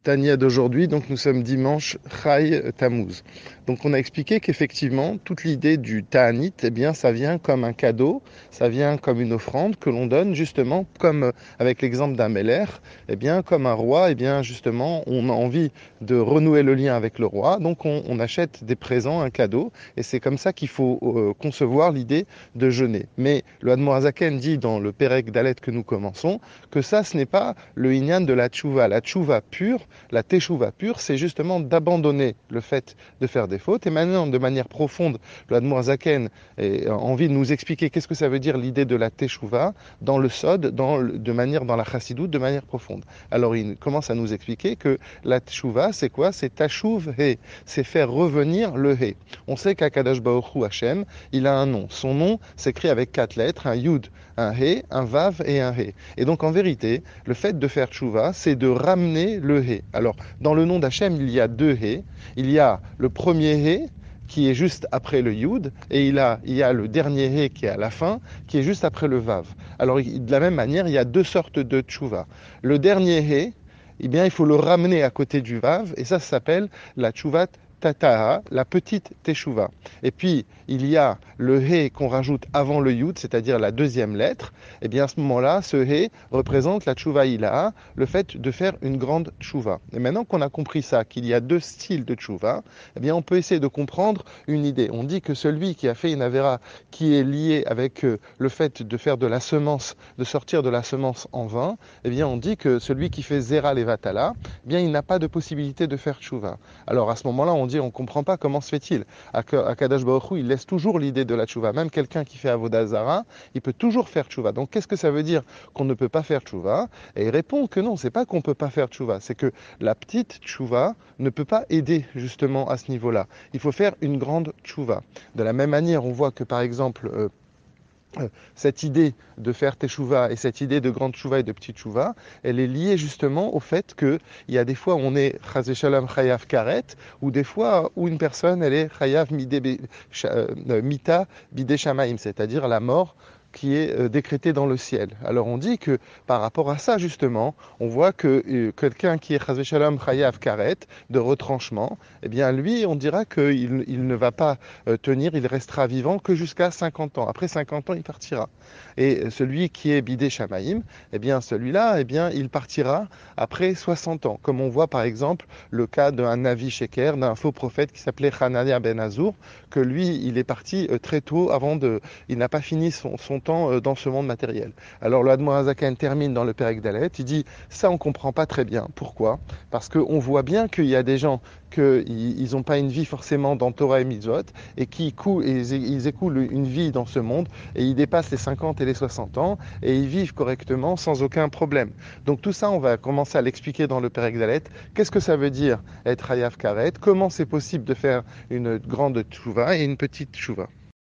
Tania d'aujourd'hui, donc nous sommes dimanche Chai Tammuz. Donc on a expliqué qu'effectivement, toute l'idée du Ta'anit, eh bien, ça vient comme un cadeau, ça vient comme une offrande que l'on donne justement, comme avec l'exemple d'un Meller, eh bien, comme un roi, eh bien, justement, on a envie de renouer le lien avec le roi, donc on achète des présents, un cadeau, et c'est comme ça qu'il faut concevoir l'idée de jeûner. Mais le Admorazaken dit dans le Perek Dalet que nous commençons, que ça, ce n'est pas le Inyan de la Tchouva. La Tchouva pure, la Teshuva pure, c'est justement d'abandonner le fait de faire des fautes. Et maintenant, de manière profonde, le Admorazaken a envie de nous expliquer qu'est-ce que ça veut dire l'idée de la Teshuva dans le Sod, dans la Chassidoute, de manière profonde. Alors, il commence à nous expliquer que la Teshuva, c'est quoi? C'est Tashuv He, c'est faire revenir le He. On sait qu'Akadosh Baruch Hu Hashem, il a un nom. Son nom s'écrit avec 4 lettres, un Yud, un He, un Vav et un He. Et donc, en vérité, le fait de faire Tchouva, c'est de ramener le He. Alors, dans le nom d'Hachem, il y a 2 He. Il y a le premier He, qui est juste après le Yud, et il y a le dernier He qui est à la fin, qui est juste après le Vav. Alors, de la même manière, il y a 2 sortes de Tchouva. Le dernier He, eh bien, il faut le ramener à côté du Vav, et ça s'appelle la Tchouvat Tataha, la petite Teshuva. Et puis, il y a le He qu'on rajoute avant le Yud, c'est-à-dire la deuxième lettre. Et bien, à ce moment-là, ce He représente la Tchouva Ilaha, le fait de faire une grande Tchouva. Et maintenant qu'on a compris ça, qu'il y a 2 styles de Tchouva, eh bien, on peut essayer de comprendre une idée. On dit que celui qui a fait une Avera qui est lié avec le fait de faire de la semence, de sortir de la semence en vin, eh bien, on dit que celui qui fait Zera Levatala, eh bien, il n'a pas de possibilité de faire Tchouva. Alors, à ce moment-là, on dit, on ne comprend pas comment se fait-il. Akadosh Baruch Hu, il laisse toujours l'idée de la tchouva. Même quelqu'un qui fait Avodah Zara, il peut toujours faire tchouva. Donc qu'est-ce que ça veut dire qu'on ne peut pas faire tchouva? Et il répond que non, c'est pas qu'on ne peut pas faire tchouva, c'est que la petite tchouva ne peut pas aider justement à ce niveau-là. Il faut faire une grande tchouva. De la même manière, on voit que par exemple, cette idée de faire teshuva et cette idée de grande tchouva et de petite tchouva, elle est liée justement au fait qu'il y a des fois où on est chas v'shalom chayav karet, ou des fois où une personne elle est chayav mita bidei shamaim, c'est-à-dire la mort qui est décrétée dans le ciel. Alors on dit que par rapport à ça justement, on voit que quelqu'un qui est chas v'shalom chayav karet, de retranchement, eh bien lui on dira qu'il ne va pas tenir, il restera vivant que jusqu'à 50 ans. Après 50 ans, il partira. Et celui qui est bidé shamaïm, eh bien celui-là, eh bien il partira après 60 ans. Comme on voit par exemple le cas d'un Navi Sheker, d'un faux prophète qui s'appelait Hanania ben Azour, que lui, il est parti très tôt il n'a pas fini son temps dans ce monde matériel. Alors le Admorazaken termine dans le Perek Dalet, il dit ça on comprend pas très bien. Pourquoi? Parce qu'on voit bien qu'il y a des gens qu'ils n'ont pas une vie forcément dans Torah et Mitzvot et ils écoulent une vie dans ce monde et ils dépassent les 50 et les 60 ans et ils vivent correctement sans aucun problème. Donc tout ça, on va commencer à l'expliquer dans le Perek Dalet. Qu'est-ce que ça veut dire être Hayav Karet? Comment c'est possible de faire une grande tchouva et une petite tchouva?